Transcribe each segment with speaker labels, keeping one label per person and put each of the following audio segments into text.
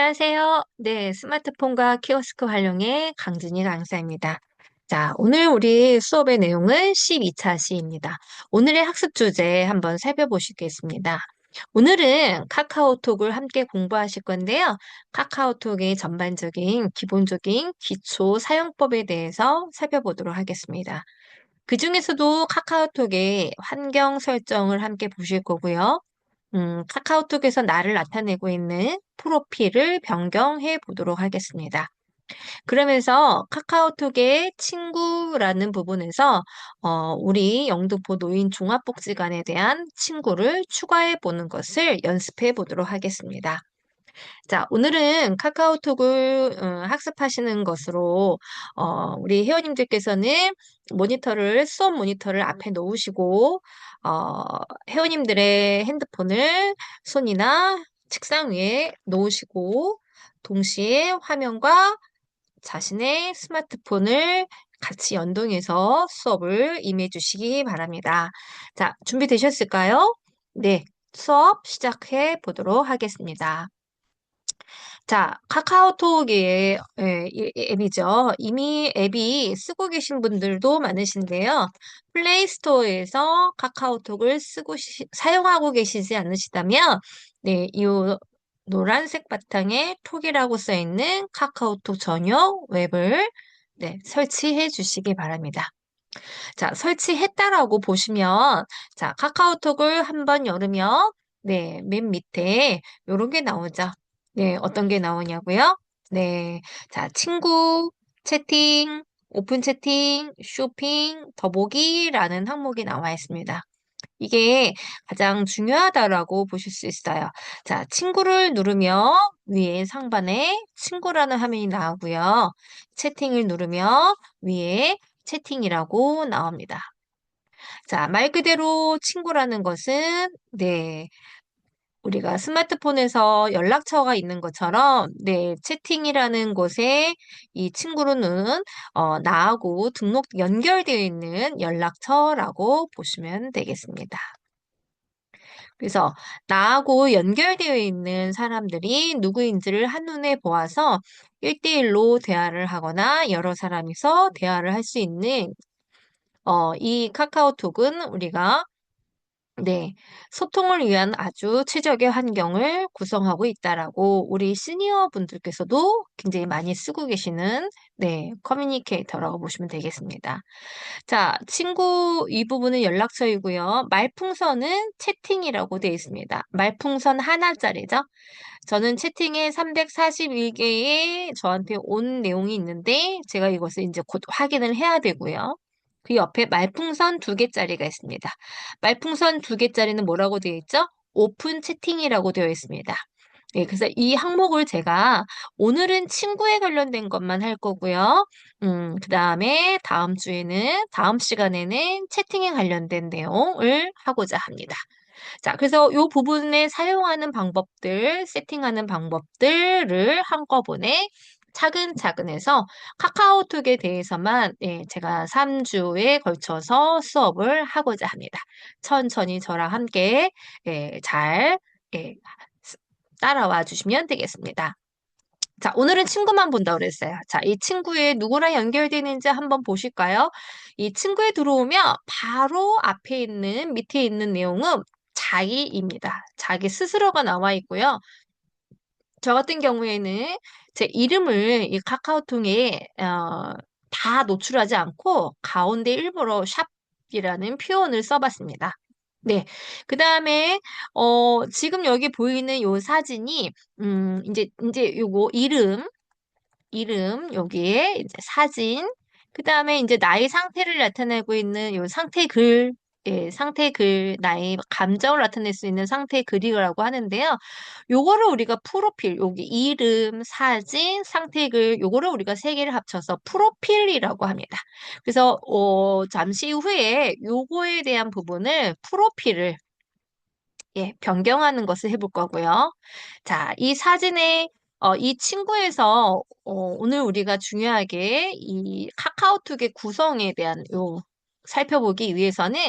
Speaker 1: 안녕하세요. 네, 스마트폰과 키오스크 활용의 강진희 강사입니다. 자, 오늘 우리 수업의 내용은 12차 시입니다. 오늘의 학습 주제 한번 살펴보시겠습니다. 오늘은 카카오톡을 함께 공부하실 건데요. 카카오톡의 전반적인 기본적인 기초 사용법에 대해서 살펴보도록 하겠습니다. 그 중에서도 카카오톡의 환경 설정을 함께 보실 거고요. 카카오톡에서 나를 나타내고 있는 프로필을 변경해 보도록 하겠습니다. 그러면서 카카오톡의 친구라는 부분에서 우리 영등포 노인 종합복지관에 대한 친구를 추가해 보는 것을 연습해 보도록 하겠습니다. 자, 오늘은 카카오톡을 학습하시는 것으로 우리 회원님들께서는 수업 모니터를 앞에 놓으시고 어, 회원님들의 핸드폰을 손이나 책상 위에 놓으시고 동시에 화면과 자신의 스마트폰을 같이 연동해서 수업을 임해 주시기 바랍니다. 자, 준비되셨을까요? 네, 수업 시작해 보도록 하겠습니다. 자, 카카오톡의 이 앱이죠. 이미 앱이 쓰고 계신 분들도 많으신데요. 플레이스토어에서 카카오톡을 사용하고 계시지 않으시다면, 네, 이 노란색 바탕에 톡이라고 써 있는 카카오톡 전용 웹을 네, 설치해 주시기 바랍니다. 자, 설치했다라고 보시면, 자, 카카오톡을 한번 열으면, 네, 맨 밑에 요런 게 나오죠. 네, 어떤 게 나오냐고요? 네, 자, 친구, 채팅, 오픈 채팅, 쇼핑, 더보기라는 항목이 나와 있습니다. 이게 가장 중요하다라고 보실 수 있어요. 자, 친구를 누르면 위에 상단에 친구라는 화면이 나오고요. 채팅을 누르면 위에 채팅이라고 나옵니다. 자, 말 그대로 친구라는 것은 네, 우리가 스마트폰에서 연락처가 있는 것처럼 네, 채팅이라는 곳에 이 친구로는 나하고 연결되어 있는 연락처라고 보시면 되겠습니다. 그래서 나하고 연결되어 있는 사람들이 누구인지를 한눈에 보아서 1대1로 대화를 하거나 여러 사람이서 대화를 할 수 있는 이 카카오톡은 우리가 네, 소통을 위한 아주 최적의 환경을 구성하고 있다라고 우리 시니어 분들께서도 굉장히 많이 쓰고 계시는 네, 커뮤니케이터라고 보시면 되겠습니다. 자, 친구 이 부분은 연락처이고요. 말풍선은 채팅이라고 되어 있습니다. 말풍선 하나짜리죠. 저는 채팅에 341개의 저한테 온 내용이 있는데 제가 이것을 이제 곧 확인을 해야 되고요. 그 옆에 말풍선 2개짜리가 있습니다. 말풍선 2개짜리는 뭐라고 되어 있죠? 오픈 채팅이라고 되어 있습니다. 예, 그래서 이 항목을 제가 오늘은 친구에 관련된 것만 할 거고요. 그 다음에 다음 시간에는 채팅에 관련된 내용을 하고자 합니다. 자, 그래서 이 부분에 사용하는 방법들, 세팅하는 방법들을 한꺼번에 차근차근 해서 카카오톡에 대해서만 제가 3주에 걸쳐서 수업을 하고자 합니다. 천천히 저랑 함께 잘 예, 따라와 주시면 되겠습니다. 자, 오늘은 친구만 본다고 그랬어요. 자, 이 친구에 누구랑 연결되는지 한번 보실까요? 이 친구에 들어오면 바로 밑에 있는 내용은 자기입니다. 자기 스스로가 나와 있고요. 저 같은 경우에는 제 이름을 이 카카오톡에 다 노출하지 않고 가운데 일부러 샵이라는 표현을 써봤습니다. 네. 그 다음에, 지금 여기 보이는 요 사진이, 이제 요거 여기에 이제 사진, 그 다음에 이제 나의 상태를 나타내고 있는 요 상태 글, 상태 글, 나의 감정을 나타낼 수 있는 상태 글이라고 하는데요. 요거를 우리가 프로필, 여기 이름, 사진, 상태 글, 요거를 우리가 세 개를 합쳐서 프로필이라고 합니다. 그래서, 잠시 후에 요거에 대한 부분을 프로필을 변경하는 것을 해볼 거고요. 자, 이 사진에 이 친구에서 오늘 우리가 중요하게 이 카카오톡의 구성에 대한 살펴보기 위해서는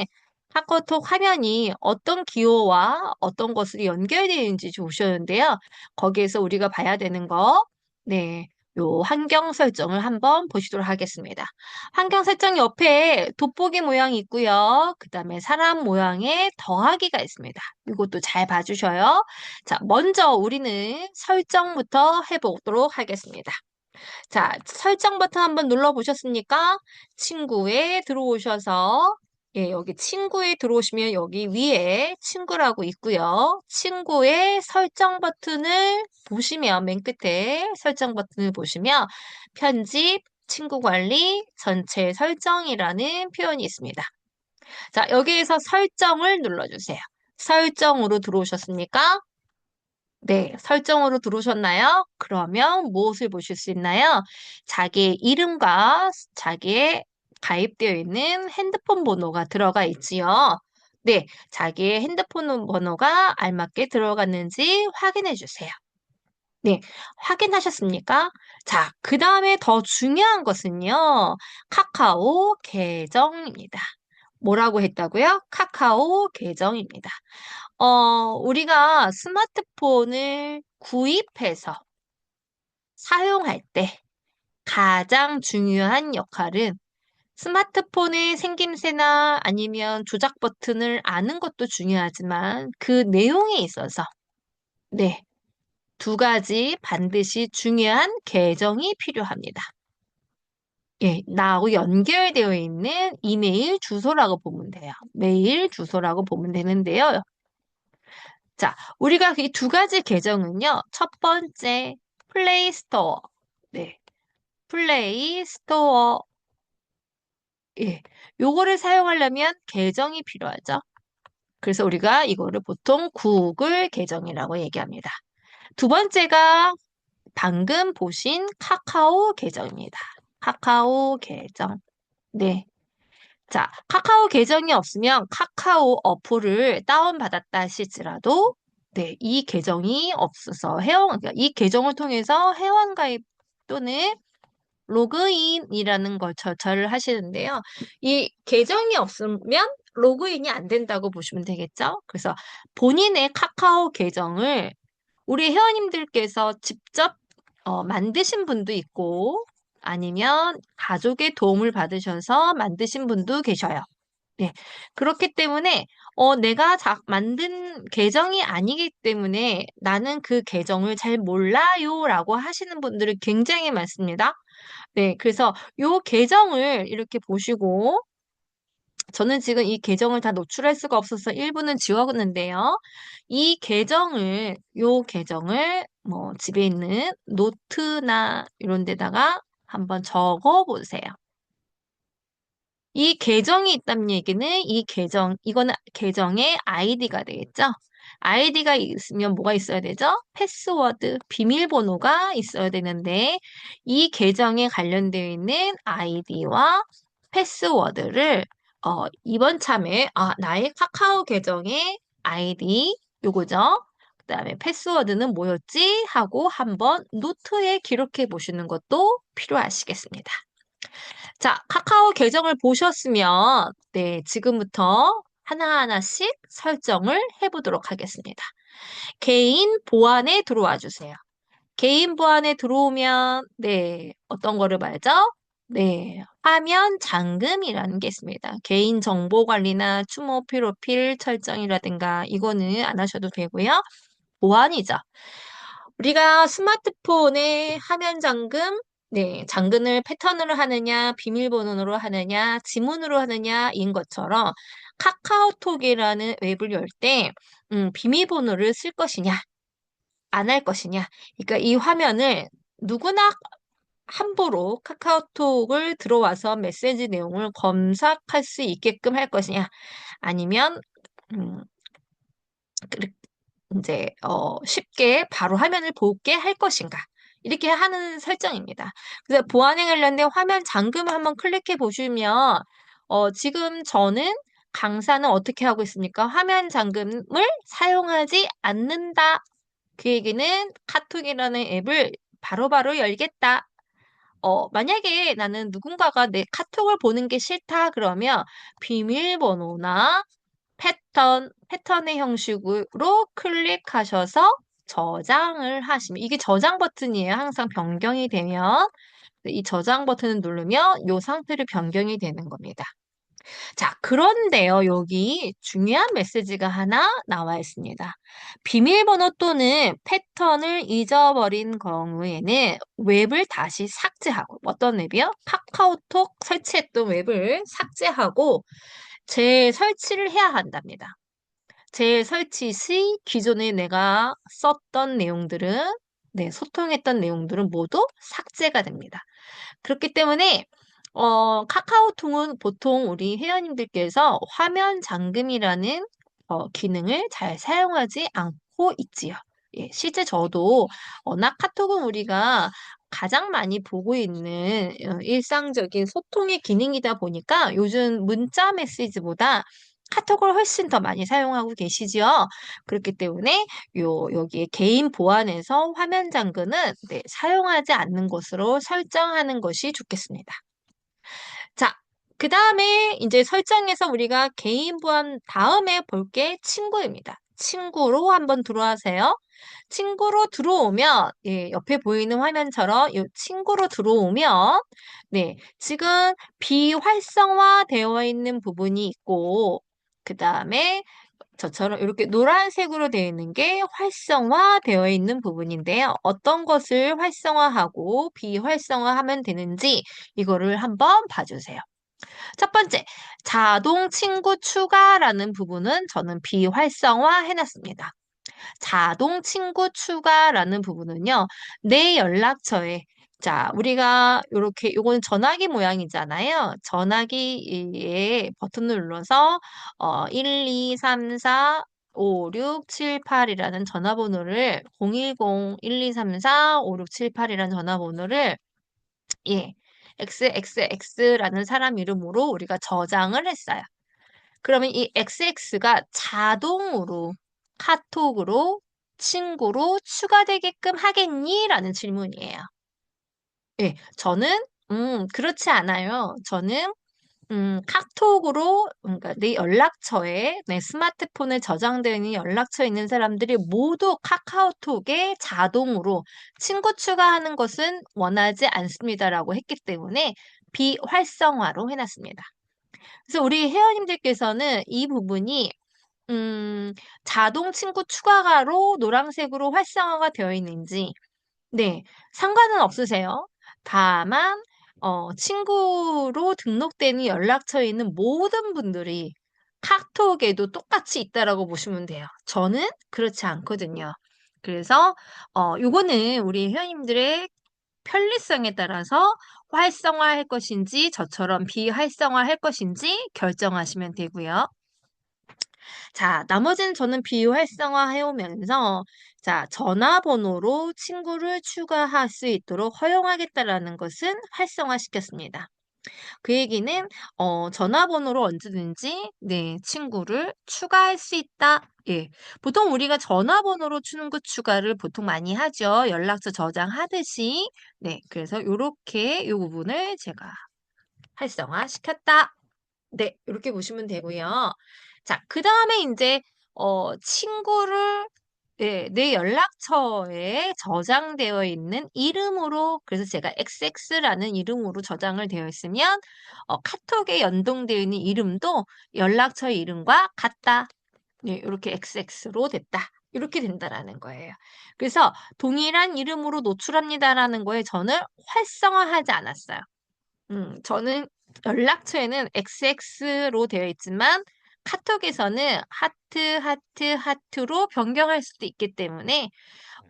Speaker 1: 카카오톡 화면이 어떤 기호와 어떤 것으로 연결되어 있는지 보셨는데요. 거기에서 우리가 봐야 되는 거, 네, 요 환경 설정을 한번 보시도록 하겠습니다. 환경 설정 옆에 돋보기 모양이 있고요. 그 다음에 사람 모양의 더하기가 있습니다. 이것도 잘 봐주셔요. 자, 먼저 우리는 설정부터 해보도록 하겠습니다. 자, 설정 버튼 한번 눌러보셨습니까? 친구에 들어오셔서, 예, 여기 친구에 들어오시면 여기 위에 친구라고 있고요. 친구의 설정 버튼을 보시면, 맨 끝에 설정 버튼을 보시면, 편집, 친구 관리, 전체 설정이라는 표현이 있습니다. 자, 여기에서 설정을 눌러주세요. 설정으로 들어오셨습니까? 네, 설정으로 들어오셨나요? 그러면 무엇을 보실 수 있나요? 자기의 이름과 자기의 가입되어 있는 핸드폰 번호가 들어가 있지요. 네, 자기의 핸드폰 번호가 알맞게 들어갔는지 확인해 주세요. 네, 확인하셨습니까? 자, 그 다음에 더 중요한 것은요, 카카오 계정입니다. 뭐라고 했다고요? 카카오 계정입니다. 우리가 스마트폰을 구입해서 사용할 때 가장 중요한 역할은 스마트폰의 생김새나 아니면 조작 버튼을 아는 것도 중요하지만 그 내용에 있어서 네, 두 가지 반드시 중요한 계정이 필요합니다. 예, 나하고 연결되어 있는 이메일 주소라고 보면 돼요. 메일 주소라고 보면 되는데요. 자, 우리가 이 두 가지 계정은요. 첫 번째, 플레이스토어. 네, 플레이스토어. 예, 요거를 사용하려면 계정이 필요하죠. 그래서 우리가 이거를 보통 구글 계정이라고 얘기합니다. 두 번째가 방금 보신 카카오 계정입니다. 카카오 계정. 네. 자, 카카오 계정이 없으면 카카오 어플을 다운받았다 하실지라도 네, 이 계정이 없어서 그러니까 이 계정을 통해서 회원가입 또는 로그인이라는 걸 절차를 하시는데요. 이 계정이 없으면 로그인이 안 된다고 보시면 되겠죠? 그래서 본인의 카카오 계정을 우리 회원님들께서 직접 만드신 분도 있고 아니면 가족의 도움을 받으셔서 만드신 분도 계셔요. 네. 그렇기 때문에, 내가 만든 계정이 아니기 때문에 나는 그 계정을 잘 몰라요 라고 하시는 분들이 굉장히 많습니다. 네. 그래서 요 계정을 이렇게 보시고, 저는 지금 이 계정을 다 노출할 수가 없어서 일부는 지웠는데요. 요 계정을 뭐 집에 있는 노트나 이런 데다가 한번 적어 보세요. 이 계정이 있다는 얘기는 이거는 계정의 아이디가 되겠죠? 아이디가 있으면 뭐가 있어야 되죠? 패스워드, 비밀번호가 있어야 되는데, 이 계정에 관련되어 있는 아이디와 패스워드를, 이번 참에, 나의 카카오 계정의 아이디, 요거죠? 그 다음에 패스워드는 뭐였지? 하고 한번 노트에 기록해 보시는 것도 필요하시겠습니다. 자, 카카오 계정을 보셨으면, 네, 지금부터 하나하나씩 설정을 해보도록 하겠습니다. 개인 보안에 들어와 주세요. 개인 보안에 들어오면, 네, 어떤 거를 말죠? 네, 화면 잠금이라는 게 있습니다. 개인 정보 관리나 추모 프로필 설정이라든가 이거는 안 하셔도 되고요. 보안이죠. 우리가 스마트폰에 화면 잠금, 네, 잠금을 패턴으로 하느냐, 비밀번호로 하느냐, 지문으로 하느냐인 것처럼 카카오톡이라는 앱을 열 때, 비밀번호를 쓸 것이냐, 안 할 것이냐. 그러니까 이 화면을 누구나 함부로 카카오톡을 들어와서 메시지 내용을 검색할 수 있게끔 할 것이냐, 아니면, 음, 이제 쉽게 바로 화면을 보게 할 것인가 이렇게 하는 설정입니다. 그래서 보안에 관련된 화면 잠금을 한번 클릭해 보시면 지금 저는 강사는 어떻게 하고 있습니까? 화면 잠금을 사용하지 않는다. 그 얘기는 카톡이라는 앱을 바로바로 열겠다. 만약에 나는 누군가가 내 카톡을 보는 게 싫다 그러면 비밀번호나 패턴의 형식으로 클릭하셔서 저장을 하시면, 이게 저장 버튼이에요. 항상 변경이 되면. 이 저장 버튼을 누르면 이 상태로 변경이 되는 겁니다. 자, 그런데요, 여기 중요한 메시지가 하나 나와 있습니다. 비밀번호 또는 패턴을 잊어버린 경우에는 웹을 다시 삭제하고, 어떤 웹이요? 카카오톡 설치했던 웹을 삭제하고 재설치를 해야 한답니다. 재설치 시 기존에 내가 썼던 내용들은, 소통했던 내용들은 모두 삭제가 됩니다. 그렇기 때문에 카카오톡은 보통 우리 회원님들께서 화면 잠금이라는 기능을 잘 사용하지 않고 있지요. 예, 실제 저도 워낙 카톡은 우리가 가장 많이 보고 있는 일상적인 소통의 기능이다 보니까 요즘 문자 메시지보다 카톡을 훨씬 더 많이 사용하고 계시지요. 그렇기 때문에 여기에 개인 보안에서 화면 잠금은 사용하지 않는 것으로 설정하는 것이 좋겠습니다. 자, 그 다음에 이제 설정에서 우리가 개인 보안 다음에 볼 게 친구입니다. 친구로 한번 들어와세요. 친구로 들어오면, 옆에 보이는 화면처럼 이 친구로 들어오면, 지금 비활성화되어 있는 부분이 있고, 그 다음에 저처럼 이렇게 노란색으로 되어 있는 게 활성화되어 있는 부분인데요. 어떤 것을 활성화하고 비활성화하면 되는지 이거를 한번 봐주세요. 첫 번째, 자동 친구 추가라는 부분은 저는 비활성화 해놨습니다. 자동 친구 추가라는 부분은요, 내 연락처에 자, 우리가 이렇게 요건 전화기 모양이잖아요. 전화기에 버튼을 눌러서 1, 2, 3, 4, 5, 6, 7, 8이라는 전화번호를 010-1234, 5678이라는 전화번호를 예, XXX라는 사람 이름으로 우리가 저장을 했어요. 그러면 이 XX가 자동으로 카톡으로 친구로 추가되게끔 하겠니? 라는 질문이에요. 예, 저는, 그렇지 않아요. 저는, 카톡으로, 그러니까 내 연락처에, 내 스마트폰에 저장되어 있는 연락처에 있는 사람들이 모두 카카오톡에 자동으로 친구 추가하는 것은 원하지 않습니다라고 했기 때문에 비활성화로 해놨습니다. 그래서 우리 회원님들께서는 이 부분이 자동 친구 추가가로 노란색으로 활성화가 되어 있는지, 상관은 없으세요. 다만, 친구로 등록되는 연락처에 있는 모든 분들이 카톡에도 똑같이 있다라고 보시면 돼요. 저는 그렇지 않거든요. 그래서, 요거는 우리 회원님들의 편리성에 따라서 활성화할 것인지 저처럼 비활성화할 것인지 결정하시면 되고요. 자, 나머지는 저는 비활성화 해오면서 자, 전화번호로 친구를 추가할 수 있도록 허용하겠다라는 것은 활성화시켰습니다. 그 얘기는 전화번호로 언제든지 친구를 추가할 수 있다. 예. 보통 우리가 전화번호로 친구 추가를 보통 많이 하죠. 연락처 저장하듯이. 그래서 요렇게 요 부분을 제가 활성화시켰다. 이렇게 보시면 되고요. 자, 그 다음에 이제, 친구를, 내 연락처에 저장되어 있는 이름으로, 그래서 제가 XX라는 이름으로 저장을 되어 있으면, 카톡에 연동되어 있는 이름도 연락처 이름과 같다. 이렇게 XX로 됐다. 이렇게 된다라는 거예요. 그래서 동일한 이름으로 노출합니다라는 거에 저는 활성화하지 않았어요. 저는 연락처에는 XX로 되어 있지만 카톡에서는 하트, 하트, 하트로 변경할 수도 있기 때문에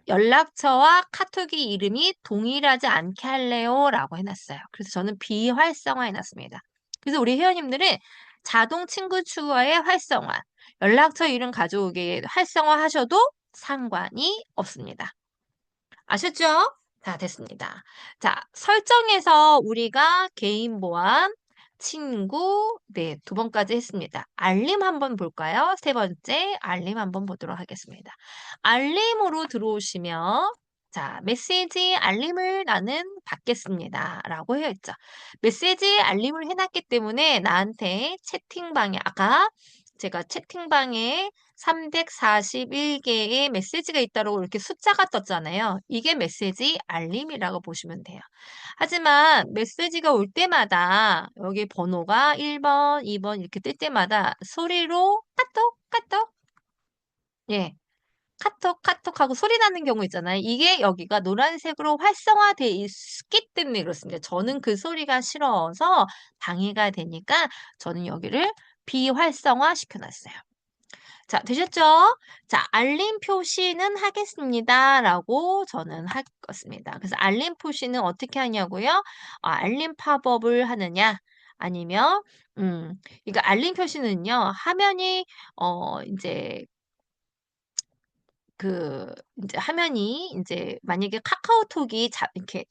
Speaker 1: 연락처와 카톡의 이름이 동일하지 않게 할래요? 라고 해놨어요. 그래서 저는 비활성화 해놨습니다. 그래서 우리 회원님들은 자동 친구 추가의 활성화, 연락처 이름 가져오기에 활성화 하셔도 상관이 없습니다. 아셨죠? 자, 됐습니다. 자, 설정에서 우리가 개인 보안, 친구, 두 번까지 했습니다. 알림 한번 볼까요? 세 번째, 알림 한번 보도록 하겠습니다. 알림으로 들어오시면, 자, 메시지 알림을 나는 받겠습니다. 라고 되어 있죠. 메시지 알림을 해놨기 때문에 나한테 채팅방에, 아까 제가 채팅방에 341개의 메시지가 있다고 이렇게 숫자가 떴잖아요. 이게 메시지 알림이라고 보시면 돼요. 하지만 메시지가 올 때마다 여기 번호가 1번, 2번 이렇게 뜰 때마다 소리로 카톡, 카톡, 예, 카톡, 카톡 하고 소리 나는 경우 있잖아요. 이게 여기가 노란색으로 활성화돼 있기 때문에 그렇습니다. 저는 그 소리가 싫어서 방해가 되니까 저는 여기를 비활성화 시켜놨어요. 자, 되셨죠? 자, 알림 표시는 하겠습니다. 라고 저는 하겠습니다. 그래서 알림 표시는 어떻게 하냐고요? 알림 팝업을 하느냐? 아니면, 이거 알림 표시는요, 화면이, 이제 이제 화면이 이제 만약에 카카오톡이 이렇게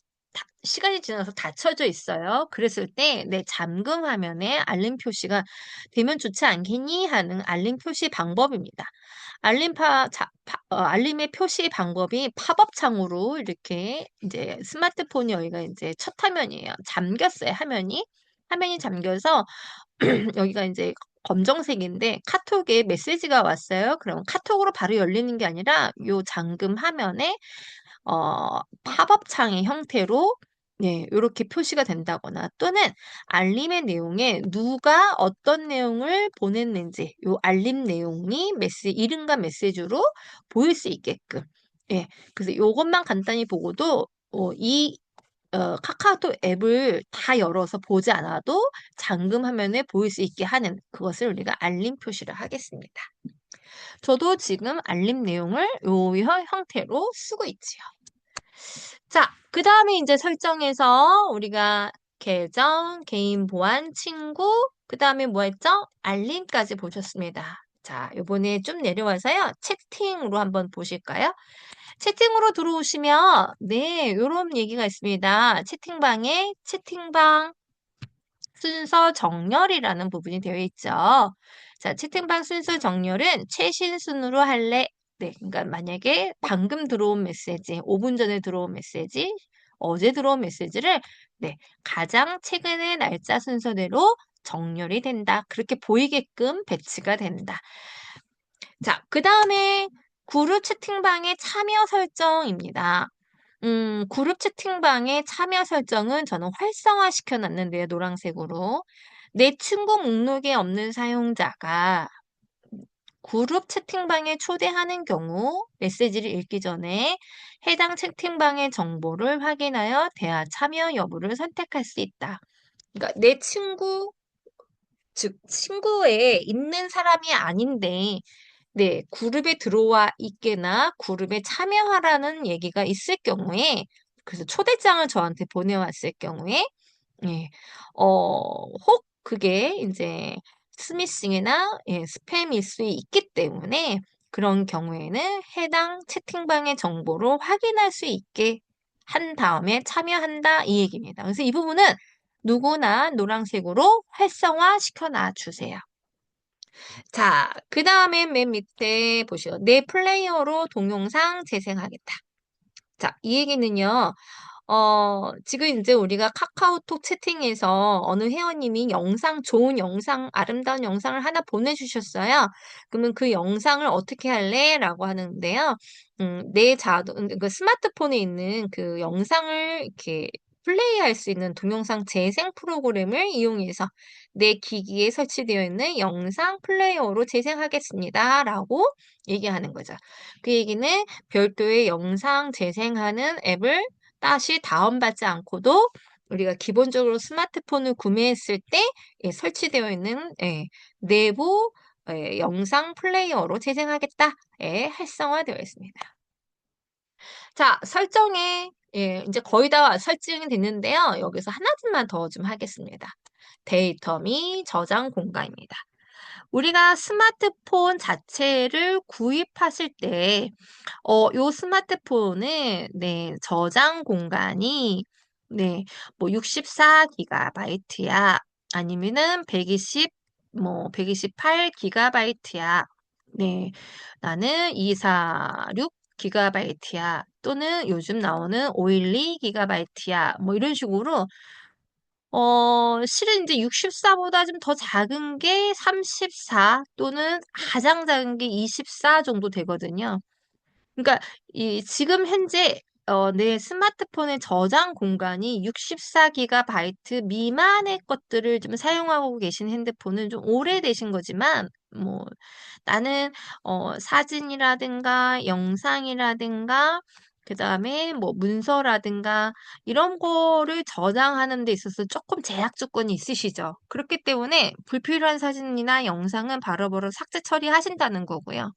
Speaker 1: 시간이 지나서 닫혀져 있어요. 그랬을 때 내 잠금 화면에 알림 표시가 되면 좋지 않겠니? 하는 알림 표시 방법입니다. 알림의 표시 방법이 팝업 창으로 이렇게 이제 스마트폰이 여기가 이제 첫 화면이에요. 잠겼어요, 화면이. 화면이 잠겨서 여기가 이제 검정색인데 카톡에 메시지가 왔어요. 그럼 카톡으로 바로 열리는 게 아니라 요 잠금 화면에 팝업 창의 형태로 네, 이렇게 표시가 된다거나 또는 알림의 내용에 누가 어떤 내용을 보냈는지 요 알림 내용이 이름과 메시지로 보일 수 있게끔 예, 그래서 요것만 간단히 보고도 이 카카오톡 앱을 다 열어서 보지 않아도 잠금 화면에 보일 수 있게 하는 그것을 우리가 알림 표시를 하겠습니다. 저도 지금 알림 내용을 요 형태로 쓰고 있지요. 자, 그 다음에 이제 설정에서 우리가 계정, 개인 보안, 친구, 그 다음에 뭐 했죠? 알림까지 보셨습니다. 자, 요번에 좀 내려와서요. 채팅으로 한번 보실까요? 채팅으로 들어오시면 네, 요런 얘기가 있습니다. 채팅방 순서 정렬이라는 부분이 되어 있죠. 자, 채팅방 순서 정렬은 최신 순으로 할래? 네, 그러니까 만약에 방금 들어온 메시지, 5분 전에 들어온 메시지, 어제 들어온 메시지를 네, 가장 최근의 날짜 순서대로 정렬이 된다. 그렇게 보이게끔 배치가 된다. 자, 그 다음에 그룹 채팅방의 참여 설정입니다. 그룹 채팅방의 참여 설정은 저는 활성화 시켜놨는데요, 노란색으로. 내 친구 목록에 없는 사용자가 그룹 채팅방에 초대하는 경우 메시지를 읽기 전에 해당 채팅방의 정보를 확인하여 대화 참여 여부를 선택할 수 있다. 그러니까 내 친구, 즉 친구에 있는 사람이 아닌데 네, 그룹에 들어와 있게나 그룹에 참여하라는 얘기가 있을 경우에, 그래서 초대장을 저한테 보내왔을 경우에, 예, 혹 그게 이제 스미싱이나 스팸일 수 있기 때문에 그런 경우에는 해당 채팅방의 정보를 확인할 수 있게 한 다음에 참여한다 이 얘기입니다. 그래서 이 부분은 누구나 노란색으로 활성화 시켜놔 주세요. 자, 그 다음에 맨 밑에 보시죠. 내 플레이어로 동영상 재생하겠다. 자, 이 얘기는요. 지금 이제 우리가 카카오톡 채팅에서 어느 회원님이 좋은 영상, 아름다운 영상을 하나 보내주셨어요. 그러면 그 영상을 어떻게 할래? 라고 하는데요. 그 스마트폰에 있는 그 영상을 이렇게 플레이할 수 있는 동영상 재생 프로그램을 이용해서 내 기기에 설치되어 있는 영상 플레이어로 재생하겠습니다. 라고 얘기하는 거죠. 그 얘기는 별도의 영상 재생하는 앱을 다시 다운받지 않고도 우리가 기본적으로 스마트폰을 구매했을 때 설치되어 있는 내부 영상 플레이어로 재생하겠다 활성화되어 있습니다. 자, 설정에 이제 거의 다 설정이 됐는데요. 여기서 하나만 더 좀 하겠습니다. 데이터 및 저장 공간입니다. 우리가 스마트폰 자체를 구입하실 때, 요 스마트폰은, 네, 저장 공간이, 네, 뭐 64기가바이트야. 아니면은 128기가바이트야. 네, 나는 246기가바이트야. 또는 요즘 나오는 512기가바이트야. 뭐 이런 식으로 실은 이제 64보다 좀 더 작은 게 34 또는 가장 작은 게 24 정도 되거든요. 그러니까 이 지금 현재 내 스마트폰의 저장 공간이 64GB 미만의 것들을 좀 사용하고 계신 핸드폰은 좀 오래되신 거지만 뭐 나는 사진이라든가 영상이라든가 그다음에 뭐 문서라든가 이런 거를 저장하는 데 있어서 조금 제약 조건이 있으시죠. 그렇기 때문에 불필요한 사진이나 영상은 바로바로 삭제 처리하신다는 거고요.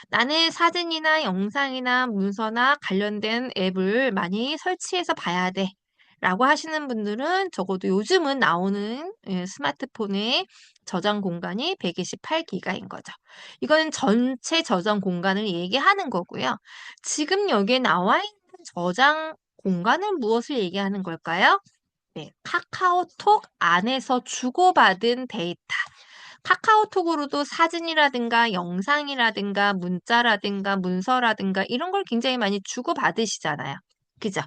Speaker 1: 나는 사진이나 영상이나 문서나 관련된 앱을 많이 설치해서 봐야 돼. 라고 하시는 분들은 적어도 요즘은 나오는 스마트폰의 저장 공간이 128기가인 거죠. 이거는 전체 저장 공간을 얘기하는 거고요. 지금 여기에 나와 있는 저장 공간은 무엇을 얘기하는 걸까요? 네, 카카오톡 안에서 주고받은 데이터. 카카오톡으로도 사진이라든가 영상이라든가 문자라든가 문서라든가 이런 걸 굉장히 많이 주고받으시잖아요. 그죠?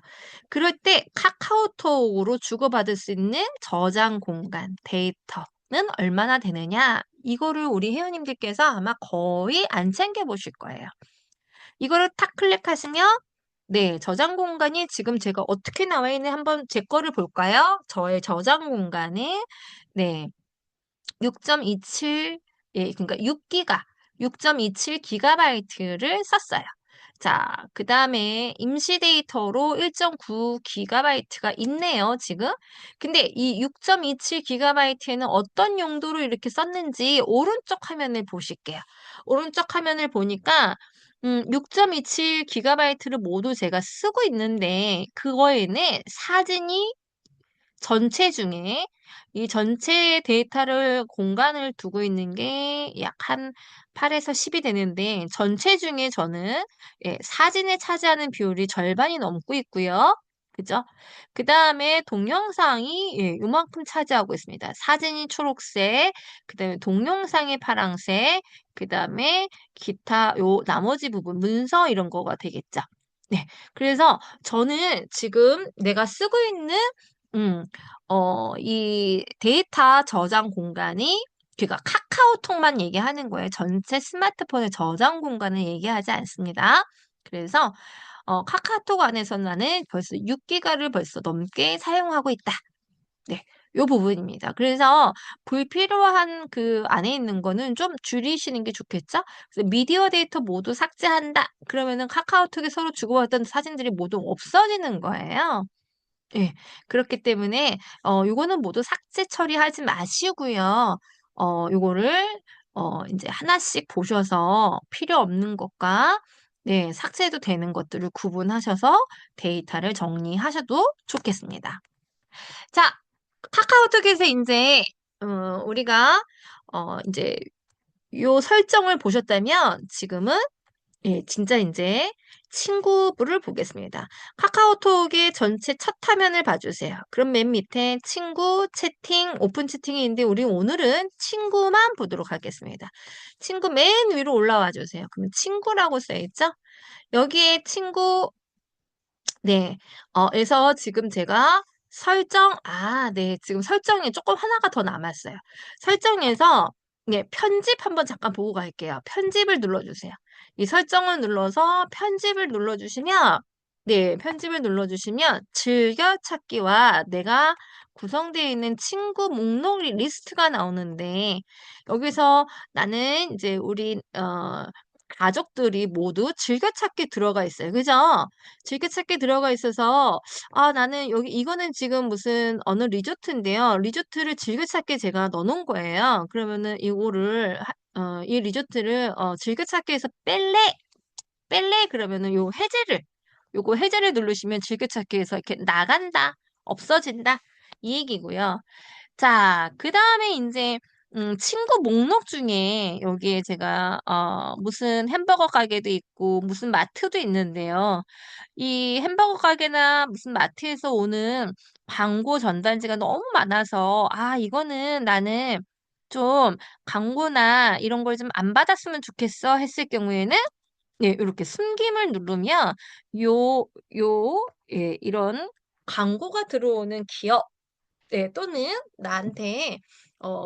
Speaker 1: 그럴 때 카카오톡으로 주고받을 수 있는 저장 공간, 데이터는 얼마나 되느냐? 이거를 우리 회원님들께서 아마 거의 안 챙겨보실 거예요. 이거를 탁 클릭하시면 네, 저장 공간이 지금 제가 어떻게 나와 있는지 한번 제 거를 볼까요? 저의 저장 공간에 네, 6.27, 예, 그러니까 6.27기가바이트를 썼어요. 자, 그 다음에 임시 데이터로 1.9기가바이트가 있네요, 지금. 근데 이 6.27기가바이트에는 어떤 용도로 이렇게 썼는지 오른쪽 화면을 보실게요. 오른쪽 화면을 보니까 6.27기가바이트를 모두 제가 쓰고 있는데 그거에는 사진이 전체 중에 이 전체 데이터를 공간을 두고 있는 게 약 한 8에서 10이 되는데 전체 중에 저는 사진에 차지하는 비율이 절반이 넘고 있고요. 그죠? 그 다음에 동영상이 요만큼 차지하고 있습니다. 사진이 초록색, 그 다음에 동영상이 파랑색, 그 다음에 기타 요 나머지 부분 문서 이런 거가 되겠죠. 네. 그래서 저는 지금 내가 쓰고 있는 음, 이 데이터 저장 공간이 그러니까 카카오톡만 얘기하는 거예요. 전체 스마트폰의 저장 공간을 얘기하지 않습니다. 그래서 카카오톡 안에서 나는 벌써 6기가를 벌써 넘게 사용하고 있다. 네. 요 부분입니다. 그래서 불필요한 그 안에 있는 거는 좀 줄이시는 게 좋겠죠? 그래서 미디어 데이터 모두 삭제한다. 그러면은 카카오톡에 서로 주고받던 사진들이 모두 없어지는 거예요. 예. 그렇기 때문에 요거는 모두 삭제 처리하지 마시고요. 요거를 인제 하나씩 보셔서 필요 없는 것과 네 삭제해도 되는 것들을 구분하셔서 데이터를 정리하셔도 좋겠습니다. 자, 카카오톡에서 인제 우리가 인제 요 설정을 보셨다면 지금은 예, 진짜 이제 친구를 보겠습니다. 카카오톡의 전체 첫 화면을 봐주세요. 그럼 맨 밑에 친구, 채팅, 오픈 채팅이 있는데 우리 오늘은 친구만 보도록 하겠습니다. 친구 맨 위로 올라와 주세요. 그러면 친구라고 써있죠? 여기에 친구 네. 에서 지금 제가 네. 지금 설정이 조금 하나가 더 남았어요. 설정에서 네, 편집 한번 잠깐 보고 갈게요. 편집을 눌러주세요. 이 설정을 눌러서 편집을 눌러주시면 네, 편집을 눌러주시면 즐겨찾기와 내가 구성되어 있는 친구 목록 리스트가 나오는데 여기서 나는 이제 우리 가족들이 모두 즐겨찾기 들어가 있어요. 그죠? 즐겨찾기 들어가 있어서 아 나는 여기 이거는 지금 무슨 어느 리조트인데요. 리조트를 즐겨찾기에 제가 넣어 놓은 거예요. 그러면은 이거를 이 리조트를 즐겨찾기에서 뺄래 그러면은 요거 해제를 누르시면 즐겨찾기에서 이렇게 나간다, 없어진다 이 얘기고요. 자, 그다음에 인제 친구 목록 중에 여기에 제가 무슨 햄버거 가게도 있고 무슨 마트도 있는데요. 이 햄버거 가게나 무슨 마트에서 오는 광고 전단지가 너무 많아서 '아 이거는 나는 좀 광고나 이런 걸 좀 안 받았으면 좋겠어.' 했을 경우에는 네 요렇게 숨김을 누르면 요 요 예 이런 광고가 들어오는 기업 네, 또는 나한테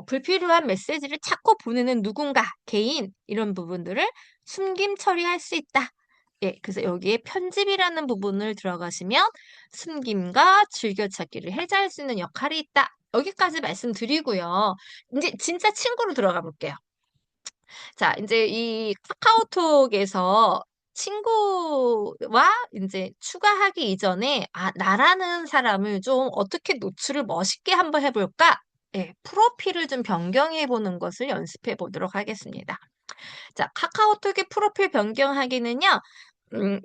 Speaker 1: 불필요한 메시지를 자꾸 보내는 누군가, 개인 이런 부분들을 숨김 처리할 수 있다. 예, 그래서 여기에 편집이라는 부분을 들어가시면 숨김과 즐겨찾기를 해제할 수 있는 역할이 있다. 여기까지 말씀드리고요. 이제 진짜 친구로 들어가 볼게요. 자, 이제 이 카카오톡에서 친구와 이제 추가하기 이전에, 나라는 사람을 좀 어떻게 노출을 멋있게 한번 해볼까? 예, 프로필을 좀 변경해 보는 것을 연습해 보도록 하겠습니다. 자, 카카오톡의 프로필 변경하기는요, 음,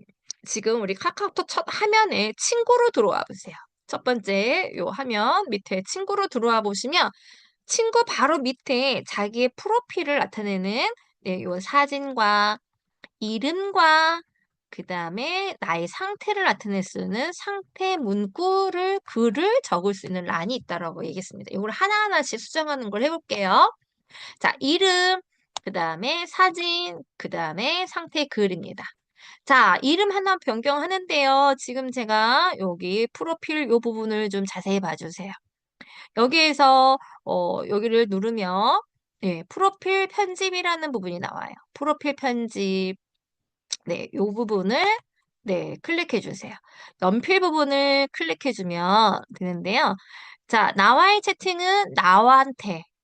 Speaker 1: 지금 우리 카카오톡 첫 화면에 친구로 들어와 보세요. 첫 번째 요 화면 밑에 친구로 들어와 보시면 친구 바로 밑에 자기의 프로필을 나타내는 네, 요 사진과 이름과 그 다음에 나의 상태를 나타낼 수 있는 상태 문구를 글을 적을 수 있는 란이 있다라고 얘기했습니다. 이걸 하나하나씩 수정하는 걸 해볼게요. 자, 이름, 그 다음에 사진, 그 다음에 상태 글입니다. 자, 이름 하나 변경하는데요. 지금 제가 여기 프로필 요 부분을 좀 자세히 봐주세요. 여기에서 여기를 누르면 네, 프로필 편집이라는 부분이 나와요. 프로필 편집 네, 요 부분을 네, 클릭해 주세요. 연필 부분을 클릭해 주면 되는데요. 자, 나와의 채팅은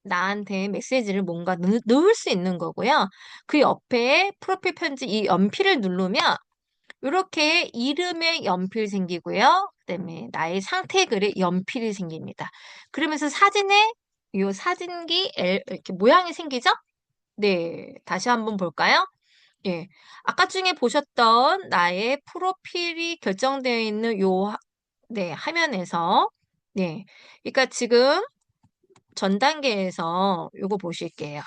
Speaker 1: 나한테 메시지를 뭔가 넣을 수 있는 거고요. 그 옆에 프로필 편집 이 연필을 누르면 이렇게 이름에 연필 생기고요. 그다음에 나의 상태 글에 연필이 생깁니다. 그러면서 사진에 이 사진기 이렇게 모양이 생기죠? 네, 다시 한번 볼까요? 예. 아까 중에 보셨던 나의 프로필이 결정되어 있는 네, 화면에서 네. 그러니까 지금 전 단계에서 요거 보실게요.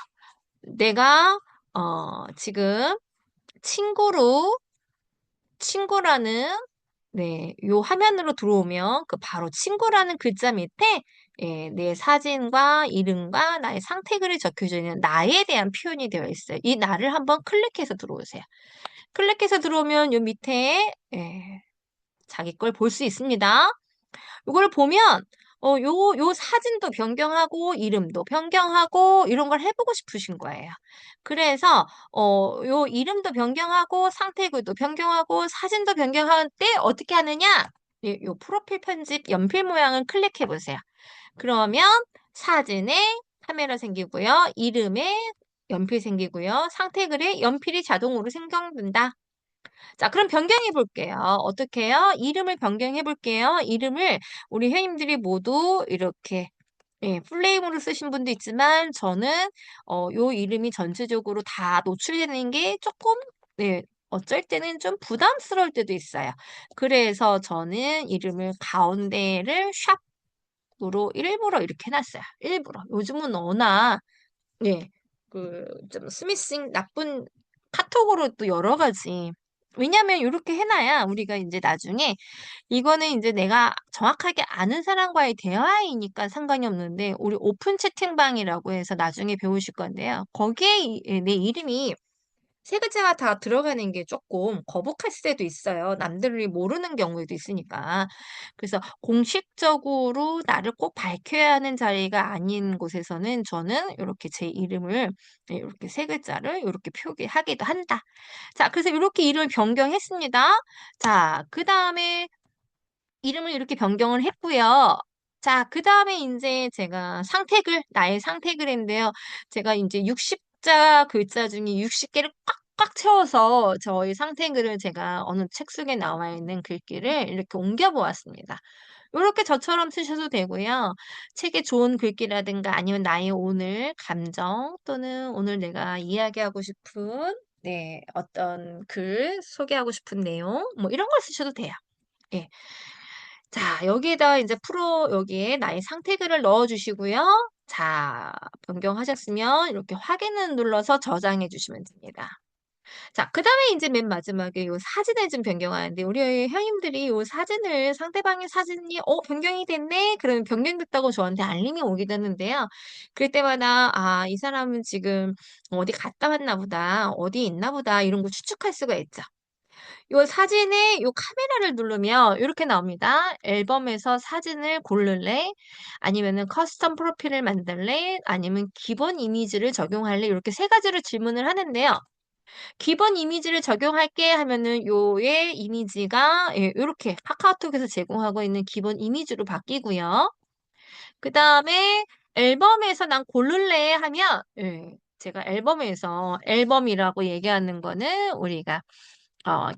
Speaker 1: 내가 지금 친구로 친구라는 네, 요 화면으로 들어오면 그 바로 친구라는 글자 밑에 예, 내 사진과 이름과 나의 상태글이 적혀져 있는 나에 대한 표현이 되어 있어요. 이 나를 한번 클릭해서 들어오세요. 클릭해서 들어오면 요 밑에 예, 자기 걸 볼 수 있습니다. 이걸 보면 요 사진도 변경하고 이름도 변경하고 이런 걸 해보고 싶으신 거예요. 그래서 요 이름도 변경하고 상태글도 변경하고 사진도 변경할 때 어떻게 하느냐? 요 프로필 편집 연필 모양을 클릭해 보세요. 그러면 사진에 카메라 생기고요. 이름에 연필 생기고요. 상태글에 연필이 자동으로 생성된다. 자, 그럼 변경해 볼게요. 어떻게 해요? 이름을 변경해 볼게요. 이름을 우리 회원님들이 모두 이렇게 예, 풀네임으로 쓰신 분도 있지만 저는 요 이름이 전체적으로 다 노출되는 게 조금 네, 어쩔 때는 좀 부담스러울 때도 있어요. 그래서 저는 이름을 가운데를 샵으로 일부러 이렇게 해놨어요. 일부러. 요즘은 워낙 네, 좀 스미싱 나쁜 카톡으로 또 여러 가지. 왜냐면 이렇게 해놔야 우리가 이제 나중에 이거는 이제 내가 정확하게 아는 사람과의 대화이니까 상관이 없는데 우리 오픈 채팅방이라고 해서 나중에 배우실 건데요. 거기에 내 이름이 세 글자가 다 들어가는 게 조금 거북할 때도 있어요. 남들이 모르는 경우에도 있으니까. 그래서 공식적으로 나를 꼭 밝혀야 하는 자리가 아닌 곳에서는 저는 이렇게 제 이름을 이렇게 세 글자를 이렇게 표기하기도 한다. 자, 그래서 이렇게 이름을 변경했습니다. 자, 그 다음에 이름을 이렇게 변경을 했고요. 자, 그 다음에 이제 제가 나의 상태글인데요. 제가 이제 60자 글자 중에 60개를 꽉꽉 채워서 저희 상태글을 제가 어느 책 속에 나와 있는 글귀를 이렇게 옮겨 보았습니다. 이렇게 저처럼 쓰셔도 되고요. 책에 좋은 글귀라든가 아니면 나의 오늘 감정 또는 오늘 내가 이야기하고 싶은 네, 어떤 글 소개하고 싶은 내용 뭐 이런 걸 쓰셔도 돼요. 예. 자, 여기에다 이제 여기에 나의 상태글을 넣어주시고요. 자, 변경하셨으면 이렇게 확인을 눌러서 저장해 주시면 됩니다. 자, 그 다음에 이제 맨 마지막에 요 사진을 좀 변경하는데, 우리 형님들이 요 사진을, 상대방의 사진이, 변경이 됐네? 그러면 변경됐다고 저한테 알림이 오게 되는데요. 그럴 때마다, 이 사람은 지금 어디 갔다 왔나 보다, 어디 있나 보다, 이런 거 추측할 수가 있죠. 요 사진에 요 카메라를 누르면 이렇게 나옵니다. 앨범에서 사진을 고를래? 아니면은 커스텀 프로필을 만들래? 아니면 기본 이미지를 적용할래? 이렇게 세 가지를 질문을 하는데요. 기본 이미지를 적용할게 하면은 요의 이미지가 예, 이렇게 카카오톡에서 제공하고 있는 기본 이미지로 바뀌고요. 그 다음에 앨범에서 난 고를래 하면 예, 제가 앨범에서 앨범이라고 얘기하는 거는 우리가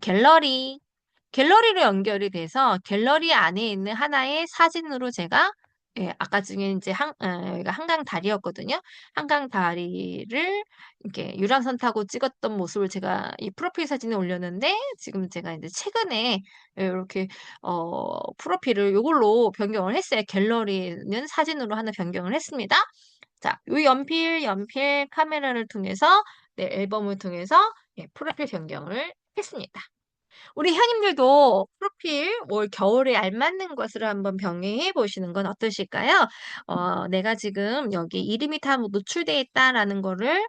Speaker 1: 갤러리로 연결이 돼서 갤러리 안에 있는 하나의 사진으로 제가 예, 아까 중에 이제 여기가 한강 다리였거든요. 한강 다리를 이렇게 유람선 타고 찍었던 모습을 제가 이 프로필 사진에 올렸는데 지금 제가 이제 최근에 이렇게 프로필을 이걸로 변경을 했어요. 갤러리는 사진으로 하나 변경을 했습니다. 자, 이 연필 카메라를 통해서 네, 앨범을 통해서 예, 프로필 변경을 했습니다. 우리 현님들도 프로필 올 겨울에 알맞는 것으로 한번 병행해 보시는 건 어떠실까요? 내가 지금 여기 이름이 다 노출되어 있다라는 거를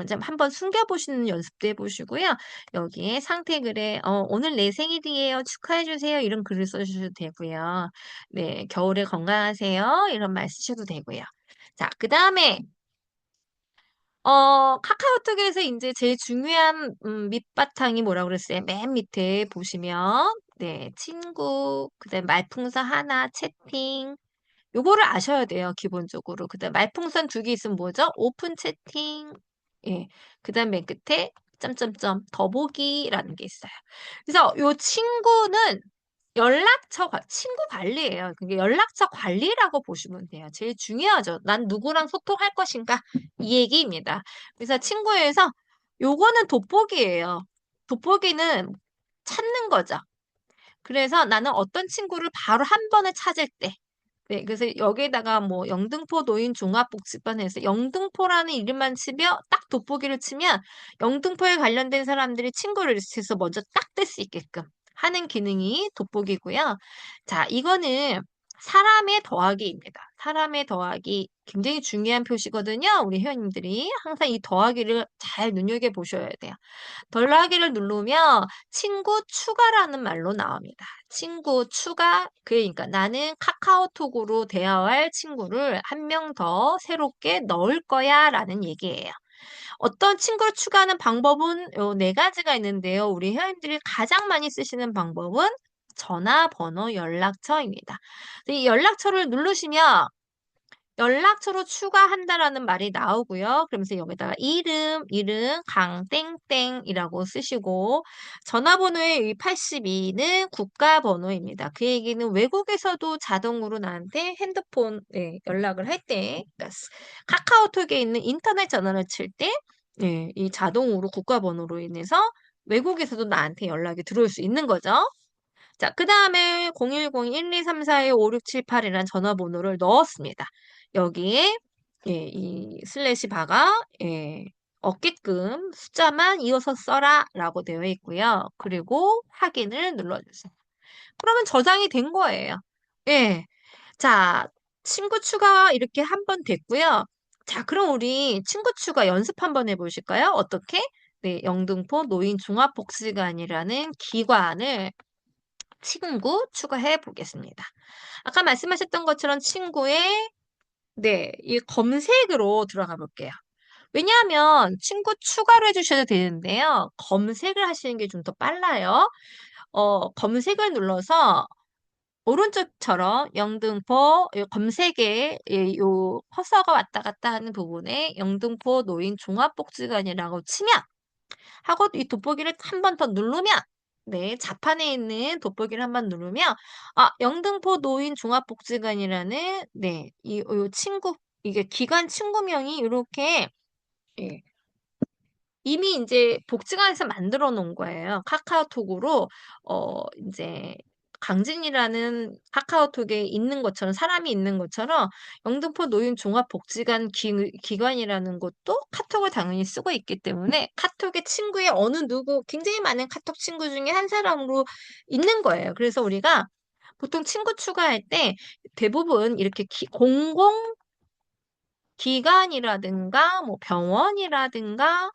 Speaker 1: 좀 한번 숨겨보시는 연습도 해보시고요. 여기에 상태글에 오늘 내 생일이에요. 축하해주세요. 이런 글을 써주셔도 되고요. 네, 겨울에 건강하세요. 이런 말 쓰셔도 되고요. 자, 그 다음에 카카오톡에서 이제 제일 중요한 밑바탕이 뭐라고 그랬어요? 맨 밑에 보시면 네, 친구, 그다음 말풍선 하나, 채팅 요거를 아셔야 돼요, 기본적으로. 그다음 말풍선 두 개 있으면 뭐죠? 오픈 채팅. 예. 그다음 맨 끝에 점점점 더보기라는 게 있어요. 그래서 요 친구는 친구 관리예요. 그게 연락처 관리라고 보시면 돼요. 제일 중요하죠. 난 누구랑 소통할 것인가? 이 얘기입니다. 그래서 친구에서 요거는 돋보기예요. 돋보기는 찾는 거죠. 그래서 나는 어떤 친구를 바로 한 번에 찾을 때 네, 그래서 여기에다가 뭐 영등포 노인 종합복지관에서 영등포라는 이름만 치면 딱 돋보기를 치면 영등포에 관련된 사람들이 친구를 리스트에서 먼저 딱 뜰 수 있게끔 하는 기능이 돋보기고요. 자, 이거는 사람의 더하기입니다. 사람의 더하기 굉장히 중요한 표시거든요. 우리 회원님들이 항상 이 더하기를 잘 눈여겨보셔야 돼요. 더하기를 누르면 친구 추가라는 말로 나옵니다. 친구 추가, 그러니까 나는 카카오톡으로 대화할 친구를 한 명 더 새롭게 넣을 거야 라는 얘기예요. 어떤 친구를 추가하는 방법은 요 네 가지가 있는데요. 우리 회원님들이 가장 많이 쓰시는 방법은 전화번호 연락처입니다. 이 연락처를 누르시면 연락처로 추가한다라는 말이 나오고요. 그러면서 여기다가 이름 강땡땡이라고 쓰시고 전화번호의 이 82는 국가번호입니다. 그 얘기는 외국에서도 자동으로 나한테 핸드폰 연락을 할 때, 그러니까 카카오톡에 있는 인터넷 전화를 칠 때, 이 자동으로 국가번호로 인해서 외국에서도 나한테 연락이 들어올 수 있는 거죠. 자, 그 다음에 010-1234-5678이라는 전화번호를 넣었습니다. 여기에 이 슬래시 바가 없게끔 숫자만 이어서 써라 라고 되어 있고요. 그리고 확인을 눌러주세요. 그러면 저장이 된 거예요. 예. 자, 친구 추가 이렇게 한 번 됐고요. 자, 그럼 우리 친구 추가 연습 한번 해보실까요? 어떻게? 네, 영등포 노인종합복지관이라는 기관을 친구 추가해 보겠습니다. 아까 말씀하셨던 것처럼 친구의 이 검색으로 들어가 볼게요. 왜냐하면 친구 추가를 해주셔도 되는데요. 검색을 하시는 게 좀 더 빨라요. 검색을 눌러서 오른쪽처럼 영등포 검색에 요 커서가 왔다 갔다 하는 부분에 영등포 노인 종합복지관이라고 치면 하고 이 돋보기를 한 번 더 누르면 네, 자판에 있는 돋보기를 한 번 누르면 영등포 노인 종합복지관이라는 요 친구 이게 기관 친구명이 이렇게 예, 이미 이제 복지관에서 만들어 놓은 거예요. 카카오톡으로 이제 강진이라는 카카오톡에 있는 것처럼 사람이 있는 것처럼 영등포 노인 종합복지관 기관이라는 것도 카톡을 당연히 쓰고 있기 때문에 카톡의 친구의 어느 누구 굉장히 많은 카톡 친구 중에 한 사람으로 있는 거예요. 그래서 우리가 보통 친구 추가할 때 대부분 이렇게 공공 기관이라든가 뭐 병원이라든가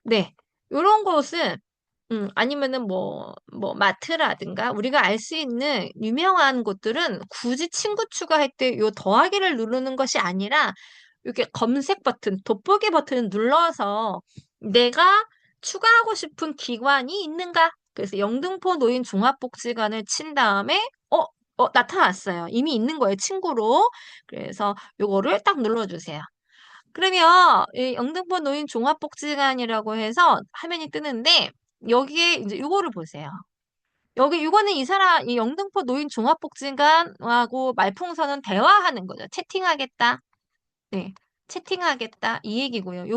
Speaker 1: 네. 요런 곳은 아니면은 마트라든가 우리가 알 수 있는 유명한 곳들은 굳이 친구 추가할 때 요 더하기를 누르는 것이 아니라 이렇게 검색 버튼, 돋보기 버튼을 눌러서 내가 추가하고 싶은 기관이 있는가? 그래서 영등포 노인 종합복지관을 친 다음에, 나타났어요. 이미 있는 거예요, 친구로. 그래서 요거를 딱 눌러주세요. 그러면 이 영등포 노인 종합복지관이라고 해서 화면이 뜨는데 여기에 이제 요거를 보세요. 여기 요거는 이 영등포 노인 종합복지관하고 말풍선은 대화하는 거죠. 채팅하겠다. 네. 채팅하겠다. 이 얘기고요.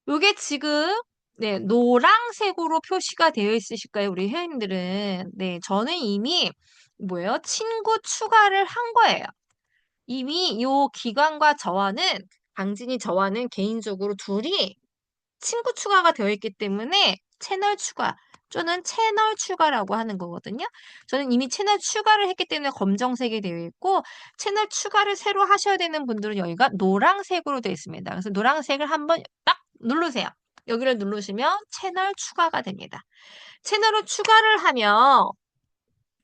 Speaker 1: 요게 지금 네, 노란색으로 표시가 되어 있으실까요? 우리 회원님들은. 네, 저는 이미 뭐예요? 친구 추가를 한 거예요. 이미 요 기관과 강진이 저와는 개인적으로 둘이 친구 추가가 되어 있기 때문에 채널 추가 또는 채널 추가라고 하는 거거든요. 저는 이미 채널 추가를 했기 때문에 검정색이 되어 있고 채널 추가를 새로 하셔야 되는 분들은 여기가 노란색으로 되어 있습니다. 그래서 노란색을 한번 딱 누르세요. 여기를 누르시면 채널 추가가 됩니다. 채널을 추가를 하면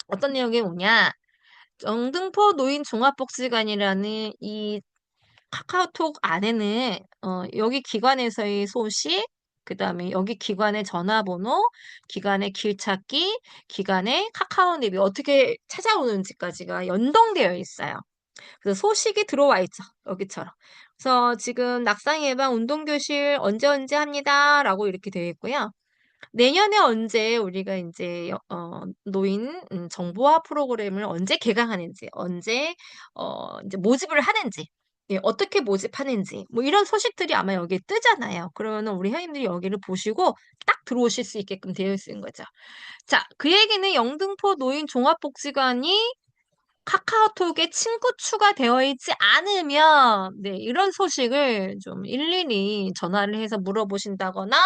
Speaker 1: 어떤 내용이 오냐? 영등포 노인 종합복지관이라는 이 카카오톡 안에는 여기 기관에서의 소식, 그다음에 여기 기관의 전화번호, 기관의 길찾기, 기관의 카카오 내비 어떻게 찾아오는지까지가 연동되어 있어요. 그래서 소식이 들어와 있죠. 여기처럼. 그래서 지금 낙상 예방 운동교실 언제 언제 합니다라고 이렇게 되어 있고요. 내년에 언제 우리가 이제 노인 정보화 프로그램을 언제 개강하는지, 언제 이제 모집을 하는지, 예, 어떻게 모집하는지, 뭐 이런 소식들이 아마 여기에 뜨잖아요. 그러면은 우리 회원님들이 여기를 보시고 딱 들어오실 수 있게끔 되어 있는 거죠. 자, 그 얘기는 영등포 노인 종합복지관이 카카오톡에 친구 추가되어 있지 않으면, 네, 이런 소식을 좀 일일이 전화를 해서 물어보신다거나,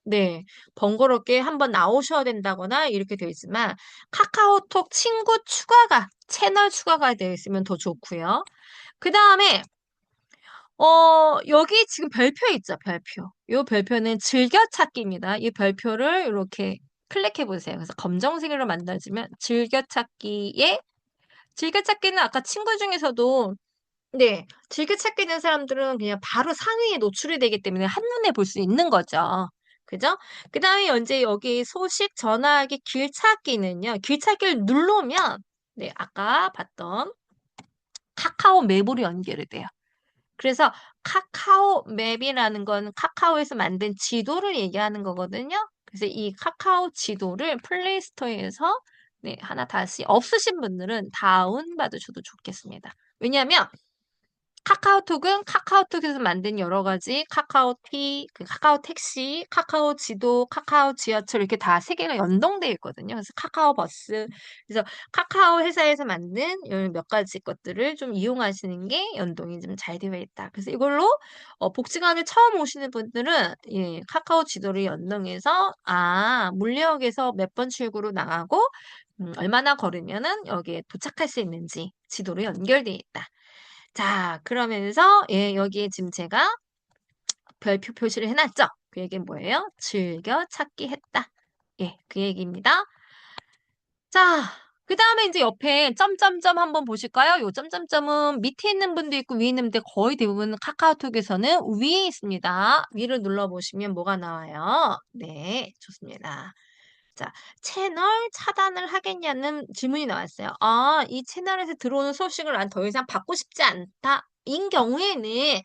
Speaker 1: 네, 번거롭게 한번 나오셔야 된다거나 이렇게 되어 있지만 카카오톡 친구 추가가 채널 추가가 되어 있으면 더 좋고요. 그 다음에 여기 지금 별표 있죠, 별표. 이 별표는 즐겨찾기입니다. 이 별표를 이렇게 클릭해 보세요. 그래서 검정색으로 만들어지면 즐겨찾기는 아까 친구 중에서도 네, 즐겨찾게 된 사람들은 그냥 바로 상위에 노출이 되기 때문에 한눈에 볼 수 있는 거죠. 그죠? 그 다음에 이제 여기 소식 전화하기 길찾기는요. 길찾기를 누르면 네, 아까 봤던 카카오 맵으로 연결이 돼요. 그래서 카카오 맵이라는 건 카카오에서 만든 지도를 얘기하는 거거든요. 그래서 이 카카오 지도를 플레이스토어에서 네, 하나 다시 없으신 분들은 다운받으셔도 좋겠습니다. 왜냐하면 카카오톡은 카카오톡에서 만든 여러 가지 카카오티, 그 카카오 택시, 카카오 지도, 카카오 지하철 이렇게 다 세 개가 연동되어 있거든요. 그래서 카카오 버스. 그래서 카카오 회사에서 만든 몇 가지 것들을 좀 이용하시는 게 연동이 좀 잘 되어 있다. 그래서 이걸로 복지관에 처음 오시는 분들은 예, 카카오 지도를 연동해서 물리역에서 몇 번 출구로 나가고 얼마나 걸으면은 여기에 도착할 수 있는지 지도로 연결되어 있다. 자, 그러면서 예, 여기에 지금 제가 별표 표시를 해놨죠? 그 얘기는 뭐예요? 즐겨 찾기 했다. 예, 그 얘기입니다. 자, 그 다음에 이제 옆에 점점점 한번 보실까요? 요 점점점은 밑에 있는 분도 있고 위에 있는 분데 거의 대부분 카카오톡에서는 위에 있습니다. 위를 눌러보시면 뭐가 나와요? 네, 좋습니다. 자, 채널 차단을 하겠냐는 질문이 나왔어요. 이 채널에서 들어오는 소식을 난 더 이상 받고 싶지 않다. 인 경우에는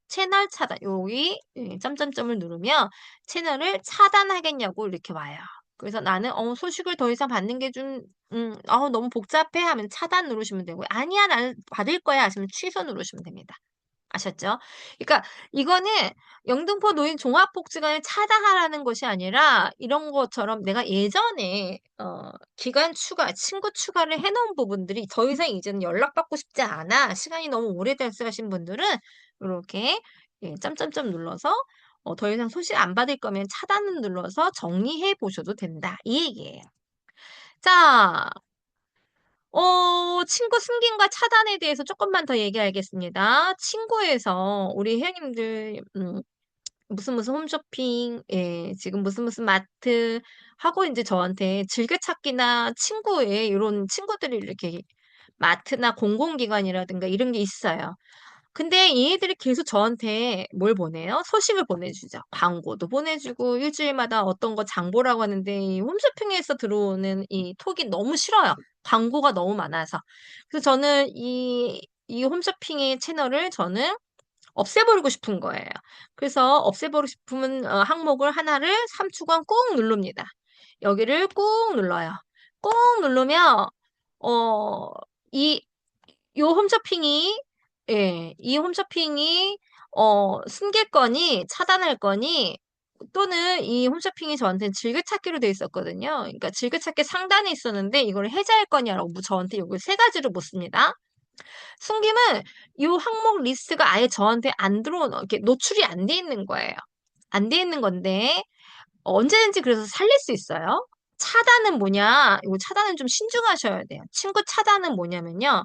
Speaker 1: 채널 차단, 여기 점점점을 누르면 채널을 차단하겠냐고 이렇게 와요. 그래서 나는 소식을 더 이상 받는 게 좀, 너무 복잡해 하면 차단 누르시면 되고, 아니야, 나는 받을 거야 하시면 취소 누르시면 됩니다. 아셨죠? 그러니까 이거는 영등포 노인 종합복지관을 차단하라는 것이 아니라 이런 것처럼 내가 예전에 기간 추가, 친구 추가를 해놓은 부분들이 더 이상 이제는 연락받고 싶지 않아. 시간이 너무 오래됐어 하신 분들은 이렇게 예, 점점점 눌러서 더 이상 소식 안 받을 거면 차단을 눌러서 정리해 보셔도 된다. 이 얘기예요. 자, 친구 승진과 차단에 대해서 조금만 더 얘기하겠습니다. 친구에서 우리 회원님들, 무슨 무슨 홈쇼핑, 예, 지금 무슨 무슨 마트 하고 이제 저한테 즐겨찾기나 친구의 이런 친구들이 이렇게 마트나 공공기관이라든가 이런 게 있어요. 근데 얘네들이 계속 저한테 뭘 보내요? 소식을 보내주죠. 광고도 보내주고 일주일마다 어떤 거 장보라고 하는데 이 홈쇼핑에서 들어오는 이 톡이 너무 싫어요. 광고가 너무 많아서. 그래서 저는 이 홈쇼핑의 채널을 저는 없애버리고 싶은 거예요. 그래서 없애버리고 싶으면 항목을 하나를 3초간 꾹 누릅니다. 여기를 꾹 눌러요. 꾹 누르면 어, 이, 요 홈쇼핑이 예, 이 홈쇼핑이 숨길 거니 차단할 거니 또는 이 홈쇼핑이 저한테 즐겨찾기로 돼 있었거든요. 그러니까 즐겨찾기 상단에 있었는데 이걸 해제할 거냐라고 저한테 이걸 세 가지를 묻습니다. 숨김은 이 항목 리스트가 아예 저한테 안 이렇게 노출이 안 돼 있는 거예요. 안 돼 있는 건데, 언제든지 그래서 살릴 수 있어요. 차단은 뭐냐? 이거 차단은 좀 신중하셔야 돼요. 친구 차단은 뭐냐면요.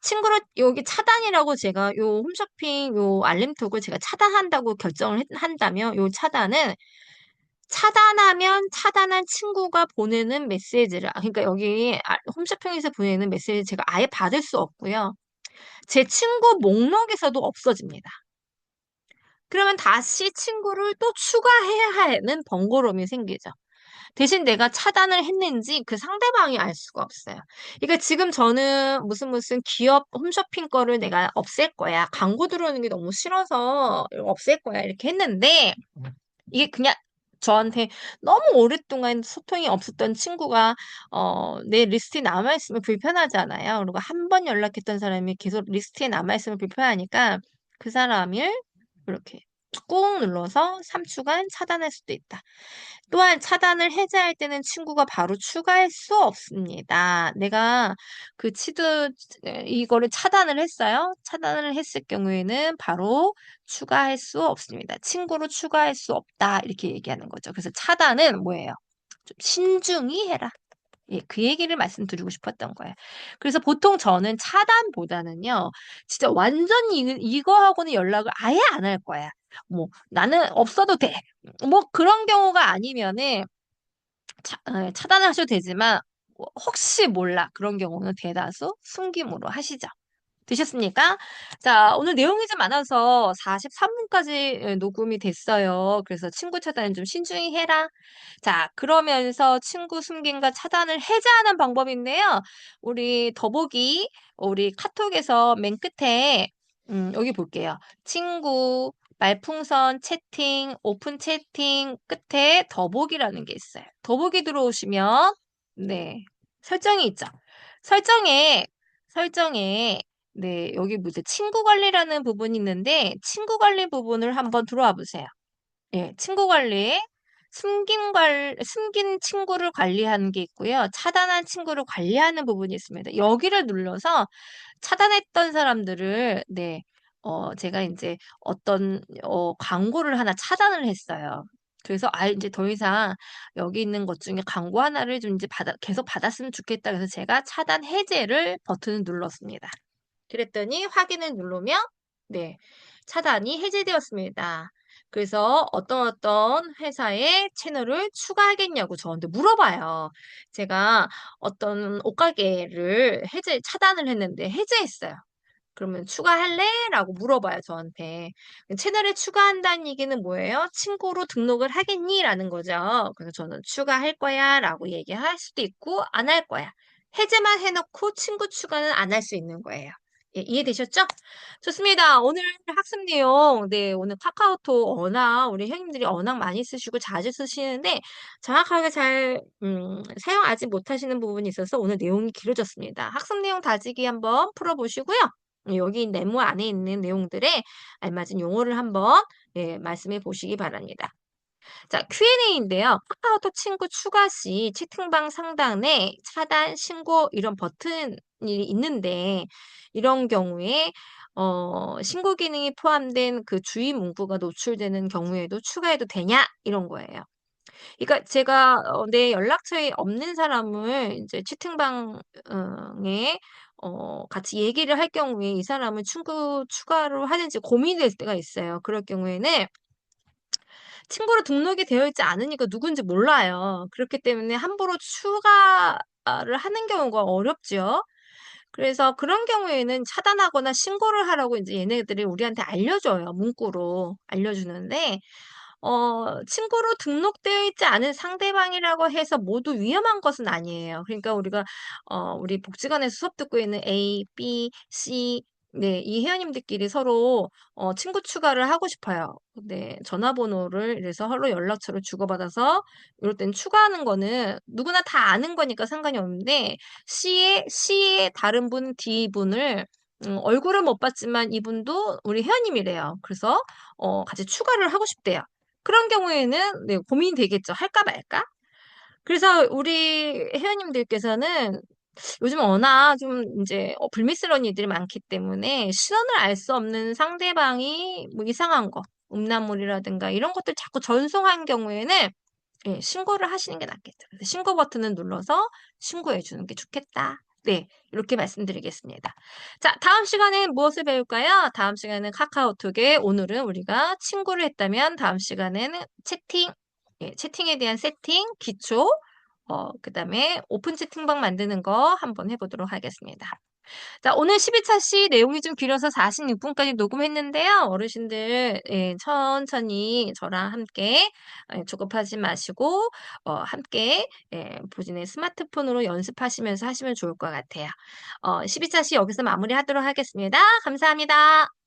Speaker 1: 친구를 여기 차단이라고 제가 요 홈쇼핑 요 알림톡을 제가 차단한다고 한다면 요 차단은 차단하면 차단한 친구가 보내는 메시지를 그러니까 여기 홈쇼핑에서 보내는 메시지 제가 아예 받을 수 없고요. 제 친구 목록에서도 없어집니다. 그러면 다시 친구를 또 추가해야 하는 번거로움이 생기죠. 대신 내가 차단을 했는지 그 상대방이 알 수가 없어요. 그러니까 지금 저는 무슨 무슨 기업 홈쇼핑 거를 내가 없앨 거야. 광고 들어오는 게 너무 싫어서 없앨 거야. 이렇게 했는데 이게 그냥 저한테 너무 오랫동안 소통이 없었던 친구가 내 리스트에 남아있으면 불편하잖아요. 그리고 한 번 연락했던 사람이 계속 리스트에 남아있으면 불편하니까 그 사람을 이렇게 꾹 눌러서 3초간 차단할 수도 있다. 또한 차단을 해제할 때는 친구가 바로 추가할 수 없습니다. 내가 그 이거를 차단을 했어요. 차단을 했을 경우에는 바로 추가할 수 없습니다. 친구로 추가할 수 없다. 이렇게 얘기하는 거죠. 그래서 차단은 뭐예요? 좀 신중히 해라. 예, 그 얘기를 말씀드리고 싶었던 거예요. 그래서 보통 저는 차단보다는요, 진짜 완전히 이거하고는 연락을 아예 안 할 거야. 뭐, 나는 없어도 돼. 뭐, 그런 경우가 아니면은, 차단을 하셔도 되지만, 혹시 몰라. 그런 경우는 대다수 숨김으로 하시죠. 되셨습니까? 자, 오늘 내용이 좀 많아서 43분까지 녹음이 됐어요. 그래서 친구 차단은 좀 신중히 해라. 자, 그러면서 친구 숨김과 차단을 해제하는 방법인데요. 우리 카톡에서 맨 끝에, 여기 볼게요. 친구, 말풍선 채팅, 오픈 채팅 끝에 더보기라는 게 있어요. 더보기 들어오시면, 네, 설정이 있죠. 설정에, 설정에, 네, 여기 무슨 친구 관리라는 부분이 있는데, 친구 관리 부분을 한번 들어와 보세요. 예, 친구 관리에 숨긴 친구를 관리하는 게 있고요. 차단한 친구를 관리하는 부분이 있습니다. 여기를 눌러서 차단했던 사람들을, 네, 제가 이제 광고를 하나 차단을 했어요. 그래서 이제 더 이상 여기 있는 것 중에 광고 하나를 좀 이제 계속 받았으면 좋겠다. 그래서 제가 차단 해제를 버튼을 눌렀습니다. 그랬더니 확인을 누르면, 네, 차단이 해제되었습니다. 그래서 어떤 회사의 채널을 추가하겠냐고 저한테 물어봐요. 제가 어떤 옷가게를 차단을 했는데 해제했어요. 그러면 추가할래? 라고 물어봐요, 저한테. 채널에 추가한다는 얘기는 뭐예요? 친구로 등록을 하겠니? 라는 거죠. 그래서 저는 추가할 거야 라고 얘기할 수도 있고, 안 할 거야. 해제만 해놓고 친구 추가는 안 할 수 있는 거예요. 예, 이해되셨죠? 좋습니다. 오늘 학습 내용, 네, 오늘 카카오톡 우리 형님들이 언학 많이 쓰시고 자주 쓰시는데 정확하게 잘, 사용하지 못하시는 부분이 있어서 오늘 내용이 길어졌습니다. 학습 내용 다지기 한번 풀어보시고요. 여기 네모 안에 있는 내용들에 알맞은 용어를 한번 말씀해 보시기 바랍니다. 자, Q&A인데요. 카카오톡 친구 추가 시 채팅방 상단에 차단, 신고 이런 버튼이 있는데 이런 경우에 신고 기능이 포함된 그 주의 문구가 노출되는 경우에도 추가해도 되냐? 이런 거예요. 그러니까 제가 내 연락처에 없는 사람을 이제 채팅방에 같이 얘기를 할 경우에 이 사람을 친구 추가로 하는지 고민될 때가 있어요. 그럴 경우에는 친구로 등록이 되어 있지 않으니까 누군지 몰라요. 그렇기 때문에 함부로 추가를 하는 경우가 어렵지요. 그래서 그런 경우에는 차단하거나 신고를 하라고 인제 얘네들이 우리한테 알려줘요. 문구로 알려주는데 친구로 등록되어 있지 않은 상대방이라고 해서 모두 위험한 것은 아니에요. 그러니까 우리가 우리 복지관에서 수업 듣고 있는 A, B, C 네 이 회원님들끼리 서로 친구 추가를 하고 싶어요. 근데 전화번호를 이래서 서로 연락처를 주고받아서 이럴 땐 추가하는 거는 누구나 다 아는 거니까 상관이 없는데 C의 다른 분 D분을 얼굴은 못 봤지만 이분도 우리 회원님이래요. 그래서 같이 추가를 하고 싶대요. 그런 경우에는 네 고민이 되겠죠. 할까 말까? 그래서 우리 회원님들께서는 요즘 워낙 좀 인제 불미스러운 일들이 많기 때문에 신원을 알 수 없는 상대방이 뭐 이상한 거 음란물이라든가 이런 것들 자꾸 전송한 경우에는 예 신고를 하시는 게 낫겠죠. 그래서 신고 버튼을 눌러서 신고해 주는 게 좋겠다. 네. 이렇게 말씀드리겠습니다. 자 다음 시간엔 무엇을 배울까요? 다음 시간에는 카카오톡에 오늘은 우리가 친구를 했다면 다음 시간에는 채팅 예 채팅에 대한 세팅, 기초 그다음에 오픈 채팅방 만드는 거 한번 해 보도록 하겠습니다. 자 오늘 12차 시 내용이 좀 길어서 46 분까지 녹음했는데요. 어르신들 예 천천히 저랑 함께 예 조급하지 마시고 함께 예 본인의 스마트폰으로 연습하시면서 하시면 좋을 것 같아요. 12차 시 여기서 마무리하도록 하겠습니다. 감사합니다.